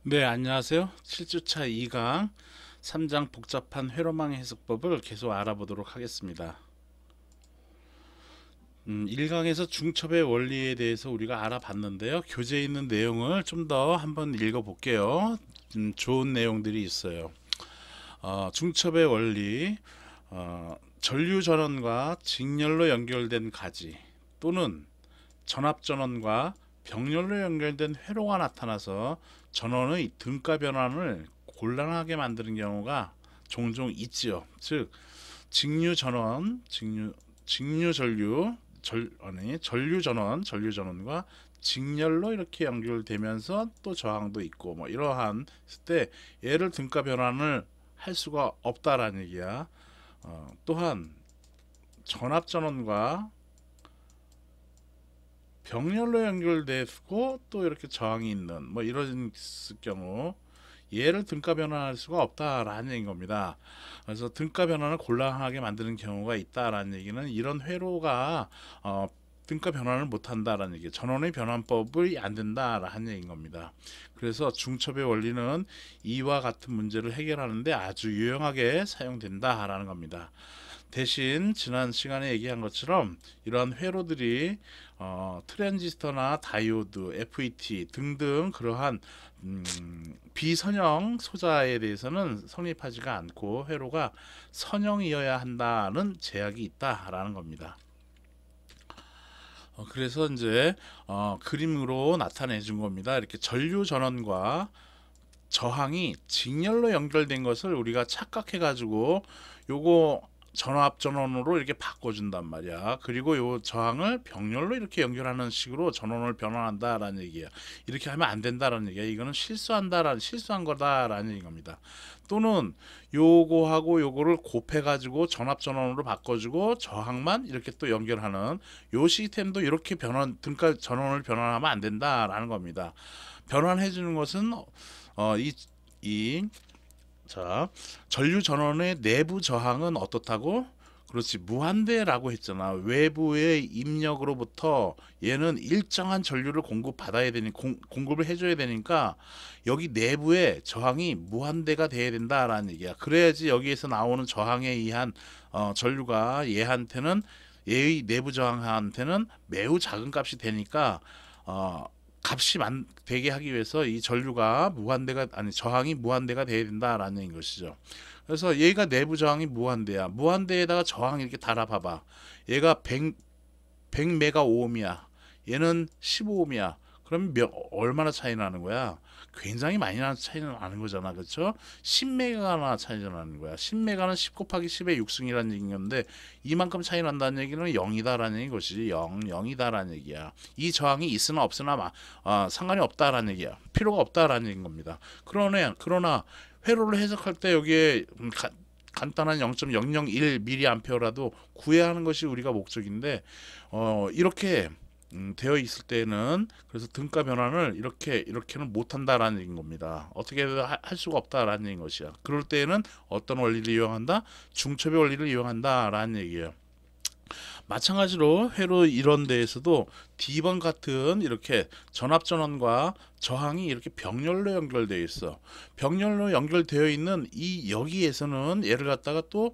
네, 안녕하세요. 7주차 2강 3장 복잡한 회로망 해석법을 계속 알아보도록 하겠습니다. 1강에서 중첩의 원리에 대해서 우리가 알아봤는데요. 교재에 있는 내용을 좀 더 한번 읽어볼게요. 좋은 내용들이 있어요. 중첩의 원리, 전류전원과 직렬로 연결된 가지 또는 전압전원과 병렬로 연결된 회로가 나타나서 전원의 등가 변환을 곤란하게 만드는 경우가 종종 있지요. 즉 직류 전원, 직류 전류, 전류 전원, 전류 전원과 직렬로 이렇게 연결되면서 또 저항도 있고 뭐 이러한 때 얘를 등가 변환을 할 수가 없다라는 얘기야. 또한 전압 전원과 병렬로 연결되고 또 이렇게 저항이 있는 뭐 이런 경우 얘를 등가 변환할 수가 없다라는 얘기인 겁니다. 그래서 등가 변환을 곤란하게 만드는 경우가 있다라는 얘기는 이런 회로가 등가 변환을 못한다라는 얘기, 전원의 변환법이 안 된다라는 얘기인 겁니다. 그래서 중첩의 원리는 이와 같은 문제를 해결하는데 아주 유용하게 사용된다라는 겁니다. 대신 지난 시간에 얘기한 것처럼 이러한 회로들이 트랜지스터나 다이오드, FET 등등 그러한 비선형 소자에 대해서는 성립하지가 않고 회로가 선형이어야 한다는 제약이 있다라는 겁니다. 그래서 이제 그림으로 나타내 준 겁니다. 이렇게 전류 전원과 저항이 직렬로 연결된 것을 우리가 착각해 가지고 요거 전압 전원으로 이렇게 바꿔준단 말이야. 그리고 요 저항을 병렬로 이렇게 연결하는 식으로 전원을 변환한다라는 얘기야. 이렇게 하면 안 된다라는 얘기야. 이거는 실수한 거다라는 얘기입니다. 또는 요거하고 요거를 곱해가지고 전압 전원으로 바꿔주고 저항만 이렇게 또 연결하는 요 시스템도 이렇게 등가 전원을 변환하면 안 된다라는 겁니다. 변환해 주는 것은 어, 이, 이, 자, 전류 전원의 내부 저항은 어떻다고? 그렇지, 무한대라고 했잖아. 외부의 입력으로부터 얘는 일정한 전류를 공급을 해줘야 되니까 여기 내부의 저항이 무한대가 돼야 된다라는 얘기야. 그래야지 여기에서 나오는 저항에 의한 전류가 얘의 내부 저항한테는 매우 작은 값이 되니까 어, 되게 하기 위해서 이 전류가 무한대가 아니 저항이 무한대가 돼야 된다라는 것이죠. 그래서 얘가 내부 저항이 무한대야. 무한대에다가 저항 이렇게 달아봐봐. 얘가 100메가 오음이야. 얘는 15오음이야. 그럼 얼마나 차이 나는 거야? 굉장히 많이 나는 차이는 나는 거잖아. 그렇죠? 10메가나 차이 나는 거야. 10메가는 10 곱하기 10의 6승이라는 얘기인 건데 이만큼 차이 난다는 얘기는 0이다라는 것이지. 0이다라는 얘기야. 이 저항이 있으나 없으나 상관이 없다라는 얘기야. 필요가 없다라는 얘기인 겁니다. 그러나 회로를 해석할 때 여기에 간단한 0.001mA라도 구해야 하는 것이 우리가 목적인데 이렇게 되어 있을 때는 그래서 등가 변환을 이렇게는 못한다라는 얘기인 겁니다. 어떻게 할 수가 없다라는 얘기인 것이야. 그럴 때에는 어떤 원리를 이용한다? 중첩의 원리를 이용한다라는 얘기예요. 마찬가지로 회로 이런 데에서도 D번 같은 이렇게 전압전원과 저항이 이렇게 병렬로 연결되어 있어. 병렬로 연결되어 있는 이 여기에서는 얘를 갖다가 또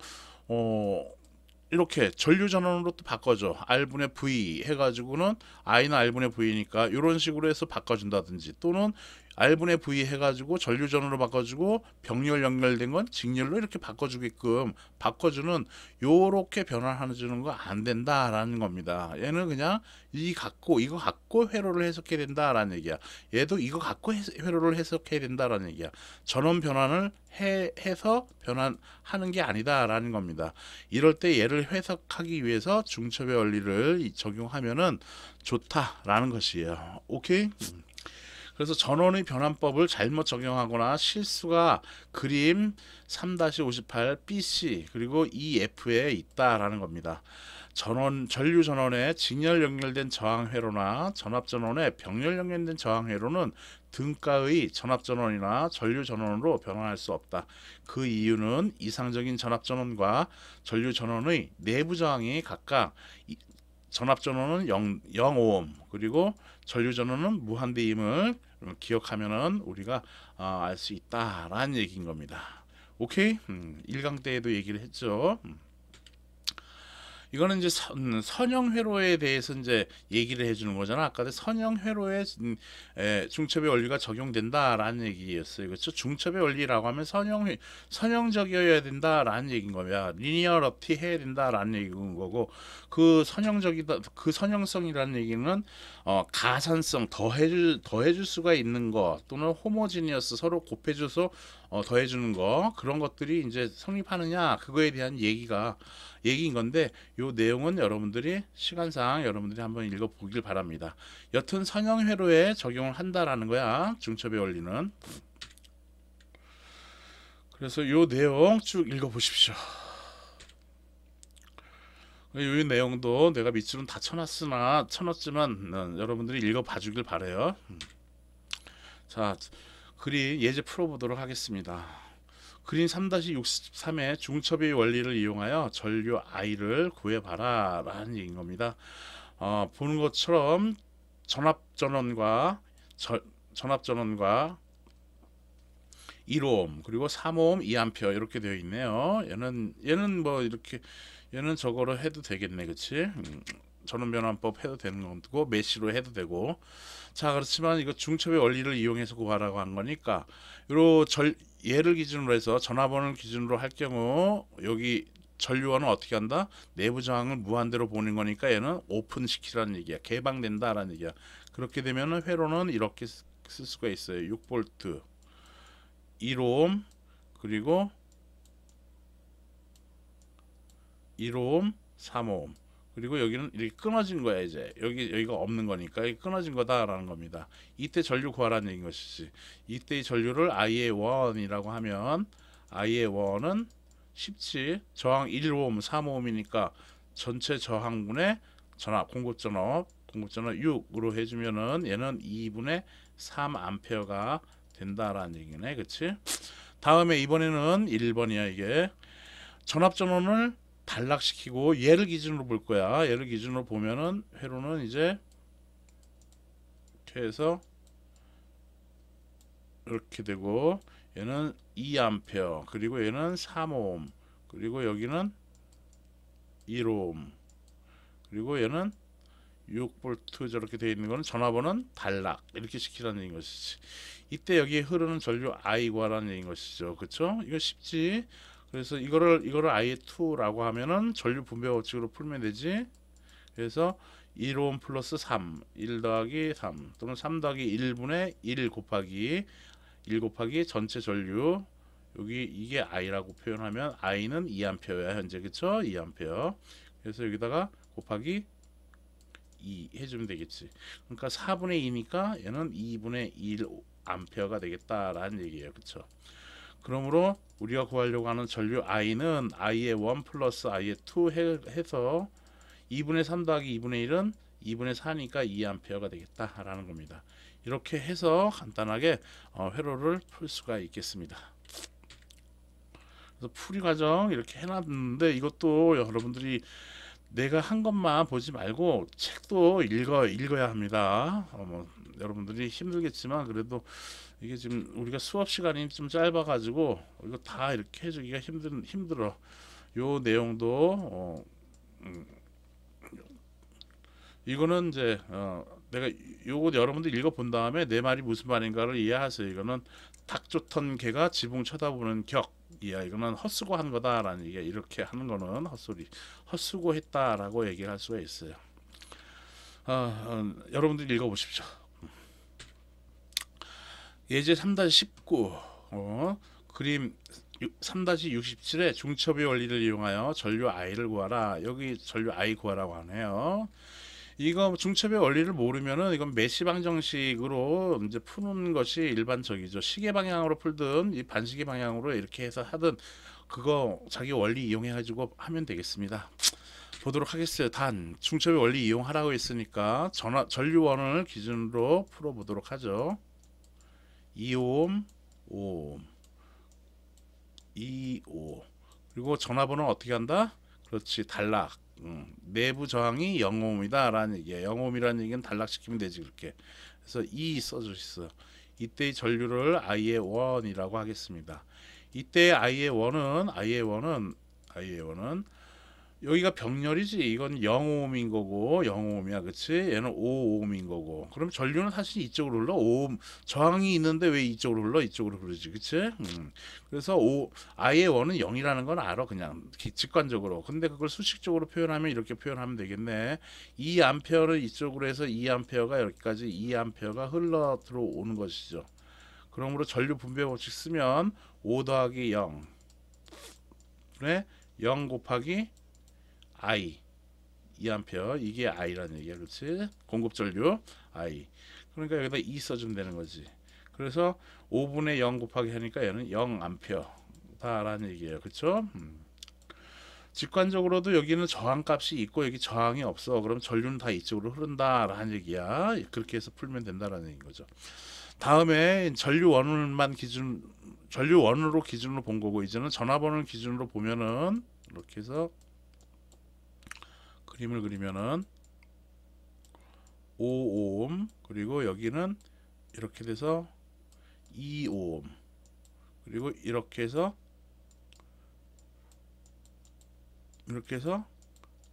이렇게 전류 전원으로 또 바꿔줘. R분의 V 해가지고는 I는 R분의 V니까 이런 식으로 해서 바꿔준다든지 또는 R분의 V 해가지고 전류 전원으로 바꿔주고 병렬 연결된 건 직렬로 이렇게 바꿔주게끔 바꿔주는 요렇게 변환해 주는 거 안 된다라는 겁니다. 얘는 그냥 이거 갖고 회로를 해석해야 된다라는 얘기야. 얘도 이거 갖고 회로를 해석해야 된다라는 얘기야. 전원 변환을 해서 변환하는 게 아니다라는 겁니다. 이럴 때 얘를 해석하기 위해서 중첩의 원리를 적용하면은 좋다라는 것이에요. 오케이? 그래서 전원의 변환법을 잘못 적용하거나 실수가 그림 3-58 BC 그리고 EF에 있다라는 겁니다. 전류 전원에 직렬 연결된 저항 회로나 전압 전원에 병렬 연결된 저항 회로는 등가의 전압 전원이나 전류 전원으로 변환할 수 없다. 그 이유는 이상적인 전압 전원과 전류 전원의 내부 저항이 각각 전압 전원은 0오hm 그리고 전류 전원은 무한대임을 기억하면은 우리가 알 수 있다라는 얘기인 겁니다. 오케이? 1강 때에도 얘기를 했죠. 이거는 이제 선형 회로에 대해서 이제 얘기를 해주는 거잖아. 아까 선형 회로에 중첩의 원리가 적용된다라는 얘기였어요. 그렇죠? 중첩의 원리라고 하면 선형적이어야 된다라는 얘기인 거야. 리니어러티 해야 된다라는 얘기인 거고, 그 선형적이다, 그 선형성이라는 얘기는 가산성 더해줄 수가 있는 거 또는 호모지니어스 서로 곱해줘서 더해주는 거, 그런 것들이 이제 성립하느냐 그거에 대한 얘기인 건데, 요 내용은 여러분들이 시간상 여러분들이 한번 읽어보길 바랍니다. 여튼 선형 회로에 적용을 한다라는 거야, 중첩의 원리는. 그래서 요 내용 쭉 읽어보십시오. 이 내용도 내가 밑줄은 다 쳐놨지만 여러분들이 읽어봐주길 바래요. 자, 그림 예제 풀어보도록 하겠습니다. 그림 3-63의 중첩의 원리를 이용하여 전류 I를 구해봐라 라는 얘기인 겁니다. 보는 것처럼 전압전원과 1오hm 그리고 3오hm 2A 이렇게 되어 있네요. 얘는 뭐 이렇게, 얘는 저거로 해도 되겠네, 그치? 전원변환법 해도 되는 거고 메시로 해도 되고. 자, 그렇지만 이거 중첩의 원리를 이용해서 구하라고 한 거니까 얘를 기준으로 해서 전압원을 기준으로 할 경우 여기 전류원은 어떻게 한다? 내부 저항을 무한대로 보는 거니까 얘는 오픈시키라는 얘기야. 개방된다라는 얘기야. 그렇게 되면 회로는 이렇게 쓸 수가 있어요. 6V 1오hm 그리고 1오hm 3오hm 그리고 여기는 이렇게 끊어진 거야. 이제 여기가 없는 거니까 이게 끊어진 거다라는 겁니다. 이때 전류 구하라는 얘기인 것이지. 이때의 전류를 I의 원이라고 하면 I의 원은 쉽지. 저항 1오hm 3ohm이니까 전체 저항분의 전압 공급전압 6으로 해주면은 얘는 2분의 3A가 된다라는 얘기네. 그치? 다음에 이번에는 1번이야. 이게 전압 전원을 단락시키고 얘를 기준으로 볼 거야. 얘를 기준으로 보면은 회로는 이제 이렇게 해서 이렇게 되고, 얘는 2A 그리고 얘는 3오hm 그리고 여기는 1오hm 그리고 얘는 6V 저렇게 되어 있는 거는 전압원은 단락 이렇게 시키라는 얘기인 것이지. 이때 여기에 흐르는 전류 I 구하라는 얘기인 것이죠. 그쵸? 이거 쉽지. 그래서 이거를 I2라고 하면은 전류 분배 법칙으로 풀면 되지. 그래서 1오hm 플러스 3, 1 더하기 3 또는 3 더하기 1분의 1 곱하기 전체 전류, 여기 이게 I라고 표현하면 I는 2A야 현재. 그쵸? 2A. 그래서 여기다가 곱하기 2 해주면 되겠지. 그러니까 4분의 2니까 얘는 2분의 1A가 되겠다라는 얘기예요. 그쵸? 그러므로 우리가 구하려고 하는 전류 I는 I의 1 플러스 I의 2 해서 2분의 3 더하기 2분의 1은 2분의 4니까 2A가 되겠다라는 겁니다. 이렇게 해서 간단하게 회로를 풀 수가 있겠습니다. 그래서 풀이 과정 이렇게 해놨는데, 이것도 여러분들이 내가 한 것만 보지 말고 책도 읽어야 합니다. 여러분들이 힘들겠지만 그래도 이게 지금 우리가 수업 시간이 좀 짧아가지고 이거 다 이렇게 해주기가 힘들어. 요 내용도 이거는 이제 내가 요거 여러분들 읽어본 다음에 내 말이 무슨 말인가를 이해하세요. 이거는 닭 좋던 개가 지붕 쳐다보는 격이야. 이거는 헛수고한 거다라는 얘기야. 이렇게 하는 거는 헛수고했다라고 얘기를 할 수가 있어요. 여러분들 읽어보십시오. 예제 3-19 그림 3-67의 중첩의 원리를 이용하여 전류 I를 구하라. 여기 전류 I 구하라고 하네요. 이거 중첩의 원리를 모르면은 이건 메시 방정식으로 이제 푸는 것이 일반적이죠. 시계 방향으로 풀든 이 반시계 방향으로 이렇게 해서 하든 그거 자기 원리 이용해 가지고 하면 되겠습니다. 보도록 하겠어요. 단 중첩의 원리 이용하라고 했으니까 전류원을 기준으로 풀어 보도록 하죠. 2오hm 5오hm 2오 그리고 전압원은 어떻게 한다? 그렇지, 단락 내부 저항이 0ohm이다 라는 얘기예요. 0ohm이라는 얘기는 단락시키면 되지 그렇게. 그래서 E 써주셨어. 이때의 전류를 I의 1이라고 하겠습니다. 이때 I의 1은 여기가 병렬이지. 이건 0ohm인 거고 0ohm이야, 그치? 얘는 5ohm인 거고. 그럼 전류는 사실 이쪽으로 흘러. 5ohm 저항이 있는데 왜 이쪽으로 흘러? 이쪽으로 흐르지, 그치? 그래서 I의 1은 0이라는 건 알아, 그냥 직관적으로. 근데 그걸 수식적으로 표현하면 이렇게 표현하면 되겠네. 2A를 이쪽으로 해서 2A가 여기까지 2A가 흘러 들어오는 것이죠. 그러므로 전류 분배 법칙 쓰면 5 더하기 0 그래? 0 곱하기 I 2A 이게 I라는 얘기야, 그렇지? 공급 전류 I. 그러니까 여기다 2 써주면 되는 거지. 그래서 5분의 0 곱하기 하니까 얘는 0A다라는 얘기예요, 그렇죠? 직관적으로도 여기는 저항값이 있고 여기 저항이 없어. 그럼 전류는 다 이쪽으로 흐른다라는 얘기야. 그렇게 해서 풀면 된다라는 얘기인 거죠. 다음에 전류 원으로 기준으로 본 거고, 이제는 전압원을 기준으로 보면은 이렇게 해서 그림을 그리면은 5ohm 그리고 여기는 이렇게 돼서 2ohm 그리고 이렇게 해서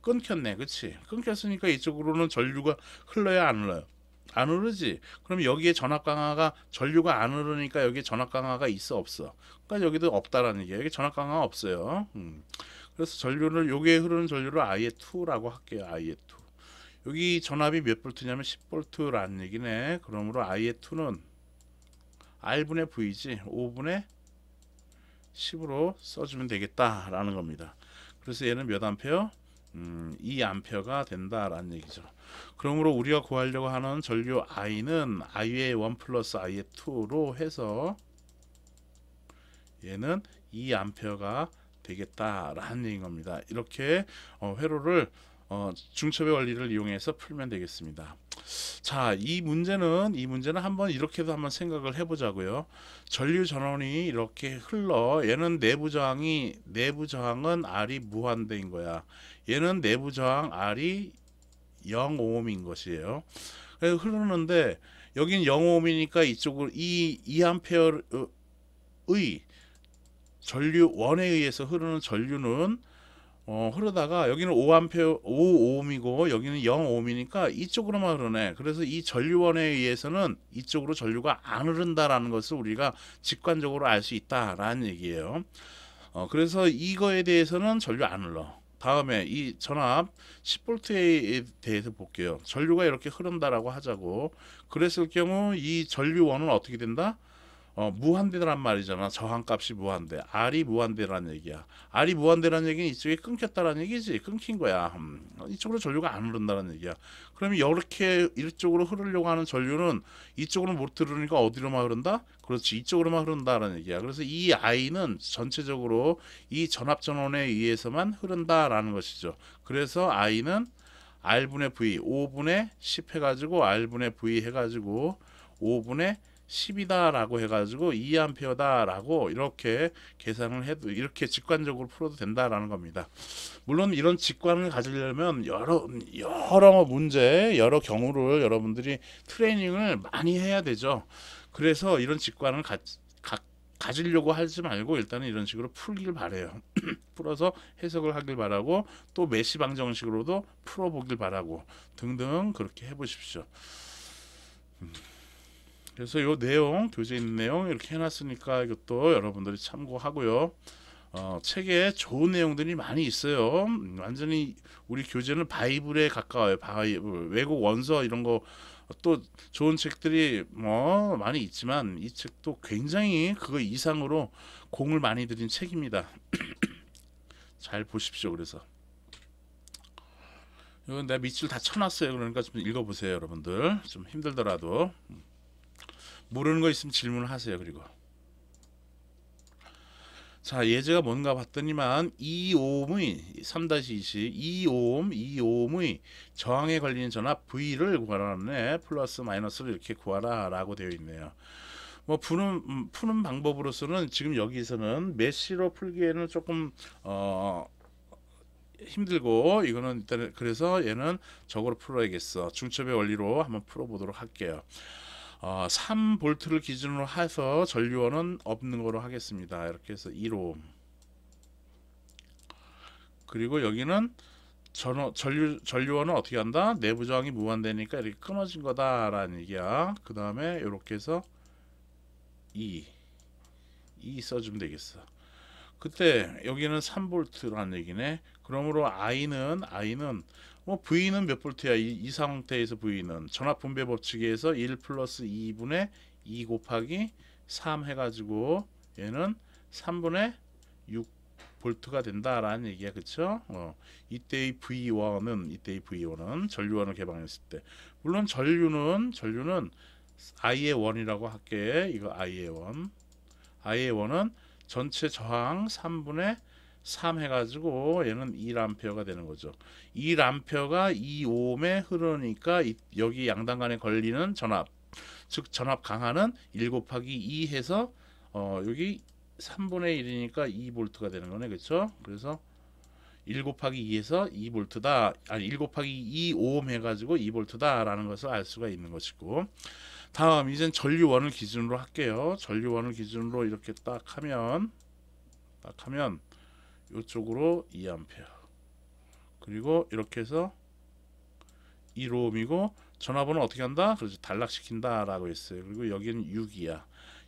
끊겼네, 그치? 끊겼으니까 이쪽으로는 전류가 흘러야 안 흘러요? 안 흐르지. 그럼 여기에 전압 강화가, 전류가 안 흐르니까 여기에 전압 강화가 있어 없어? 그러니까 여기도 없다라는 얘기예요. 여기 전압 강화가 없어요. 그래서 전류를, 여기에 흐르는 전류를 Ia2라고 할게요. Ia2. 여기 전압이 몇 볼트냐면 10볼트라는 얘기네. 그러므로 Ia2는 R분의 V지 5분의 10으로 써주면 되겠다라는 겁니다. 그래서 얘는 몇 암페어? 2암페어가 된다라는 얘기죠. 그러므로 우리가 구하려고 하는 전류 I는 I의 1 플러스 I의 2로 해서 얘는 2암페어가 되겠다라는 얘기인 겁니다. 이렇게 회로를 중첩의 원리를 이용해서 풀면 되겠습니다. 자, 이 문제는 한번 이렇게도 한번 생각을 해보자고요. 전류 전원이 이렇게 흘러. 얘는 내부 저항은 R이 무한대인 거야. 얘는 내부 저항 R이 0ohm인 것이에요. 그래서 흐르는데 여긴 0ohm이니까 이쪽으로 이 2A의 전류 원에 의해서 흐르는 전류는 흐르다가 여기는 5ohm이고 여기는 0ohm이니까 이쪽으로만 흐르네. 그래서 이 전류원에 의해서는 이쪽으로 전류가 안 흐른다라는 것을 우리가 직관적으로 알 수 있다라는 얘기예요. 그래서 이거에 대해서는 전류 안 흘러. 다음에 이 전압 10V에 대해서 볼게요. 전류가 이렇게 흐른다라고 하자고. 그랬을 경우 이 전류원은 어떻게 된다? 무한대란 말이잖아. 저항값이 무한대. R이 무한대라는 얘기야. R이 무한대라는 얘기는 이쪽에 끊겼다라는 얘기지. 끊긴 거야. 이쪽으로 전류가 안 흐른다는 얘기야. 그러면 이렇게 이쪽으로 흐르려고 하는 전류는 이쪽으로 못 흐르니까 어디로만 흐른다? 그렇지. 이쪽으로만 흐른다라는 얘기야. 그래서 이 I는 전체적으로 이 전압 전원에 의해서만 흐른다라는 것이죠. 그래서 I는 R분의 V 5분의 10 해가지고 R분의 V 해가지고 5분의 10이다라고 해가지고 2A다라고 이렇게 계산을 해도, 이렇게 직관적으로 풀어도 된다라는 겁니다. 물론 이런 직관을 가지려면 여러 문제, 여러 경우를 여러분들이 트레이닝을 많이 해야 되죠. 그래서 이런 직관을 가지려고 하지 말고 일단은 이런 식으로 풀길 바래요. 풀어서 해석을 하길 바라고, 또 메시 방정식으로도 풀어보길 바라고 등등 그렇게 해보십시오. 그래서 요 내용, 교재에 있는 내용 이렇게 해놨으니까 이것도 여러분들이 참고하고요. 책에 좋은 내용들이 많이 있어요. 완전히 우리 교재는 바이블에 가까워요. 바이블, 외국 원서 이런 거 또 좋은 책들이 뭐 많이 있지만 이 책도 굉장히 그거 이상으로 공을 많이 들인 책입니다. 잘 보십시오. 그래서 이건 내가 밑줄 다 쳐놨어요. 그러니까 좀 읽어보세요, 여러분들. 좀 힘들더라도. 모르는 거 있으면 질문을 하세요. 그리고 자, 예제가 뭔가 봤더니만 2ohm의 3-20 2ohm의 저항에 걸리는 전압 V를 구하라네. 플러스 마이너스를 이렇게 구하라 라고 되어 있네요. 뭐 푸는 방법으로서는 지금 여기서는 메시로 풀기에는 조금 힘들고 이거는 일단 그래서 얘는 저거로 풀어야겠어. 중첩의 원리로 한번 풀어보도록 할게요. 3볼트를 기준으로 해서 전류원은 없는 거로 하겠습니다. 이렇게 해서 1옴. 그리고 여기는 전류원은 어떻게 한다? 내부 저항이 무한대니까 이렇게 끊어진 거다라는 얘기야. 그 다음에 이렇게 해서 2 써주면 되겠어. 그때 여기는 3볼트라는 얘기네. 그러므로 I는 뭐 V는 몇 볼트야? 이 상태에서 V는 전압 분배 법칙에 의해서 1 플러스 2분의 2 곱하기 3 해가지고 얘는 3분의 6 볼트가 된다라는 얘기야. 그쵸? 이때의 V1은 전류원을 개방했을 때, 물론 전류는 I의 원이라고 할게. 이거 I의 원은 전체 저항 3분의 3 해가지고 얘는 1A가 되는 거죠. 1A가 2옴에 흐르니까 여기 양당 간에 걸리는 전압, 즉 전압 강하는 1 곱하기 2 해서 여기 3분의 1이니까 2볼트가 되는 거네. 그렇죠? 그래서 1 곱하기 2에서 2볼트다. 아니 1 곱하기 2옴 해가지고 2볼트다 라는 것을 알 수가 있는 것이고, 다음 이젠 전류원을 기준으로 할게요. 전류원을 기준으로 이렇게 딱 하면 이쪽으로 2A, 그리고 이렇게 해서 1옴이고 전압은 어떻게 한다? 그래서 단락시킨다 라고 했어요. 그리고 여기는 6이야.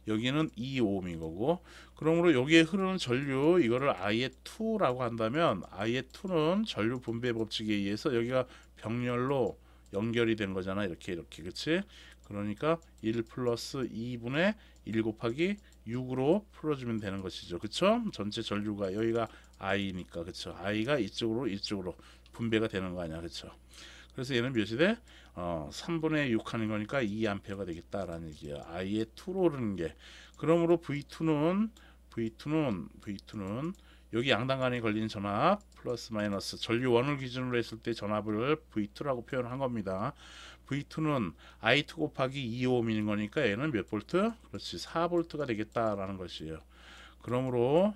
여기는 2옴인 거고, 그러므로 여기에 흐르는 전류 이거를 I의 2라고 한다면 I의 2는 전류 분배 법칙에 의해서 여기가 병렬로 연결이 된 거잖아. 이렇게 그치? 그러니까 1 플러스 2분의 1 곱하기 6으로 풀어주면 되는 것이죠. 그쵸? 전체 전류가 여기가 I니까, 그쵸? I가 이쪽으로 분배가 되는 거 아니야. 그쵸? 그래서 얘는 몇이 돼? 3분의 6 하는 거니까 2A가 되겠다라는 얘기야. I의 2로 오르는 게. 그러므로 V2는 여기 양당 간에 걸리는 전압 플러스 마이너스 전류원을 기준으로 했을 때 전압을 V2라고 표현한 겁니다. V2는 I2 곱하기 2옴인 거니까 얘는 몇 볼트? 그렇지, 4볼트가 되겠다라는 것이에요. 그러므로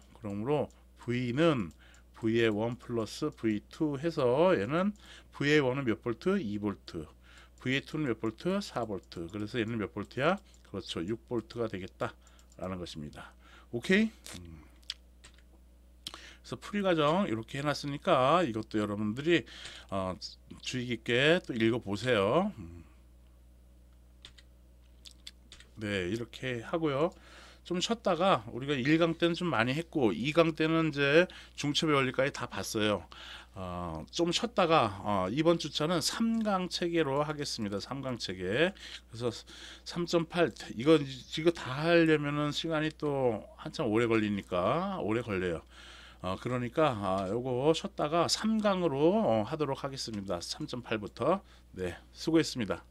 V는 V의 1 플러스 V2 해서 얘는 V의 1은 몇 볼트? 2볼트. V의 2는 몇 볼트? 4볼트. 그래서 얘는 몇 볼트야? 그렇죠, 6볼트가 되겠다라는 것입니다. 오케이? 그래서 풀이 과정 이렇게 해놨으니까 이것도 여러분들이 주의 깊게 또 읽어보세요. 네, 이렇게 하고요. 좀 쉬었다가 우리가 1강 때는 좀 많이 했고 2강 때는 이제 중첩의 원리까지 다 봤어요. 좀 쉬었다가 이번 주차는 3강 체계로 하겠습니다. 3강 체계. 그래서 3.8 이거 다 하려면은 시간이 또 한참 오래 걸리니까 오래 걸려요. 그러니까 요거 쉬었다가 3강으로 하도록 하겠습니다. 3.8부터. 네, 수고했습니다.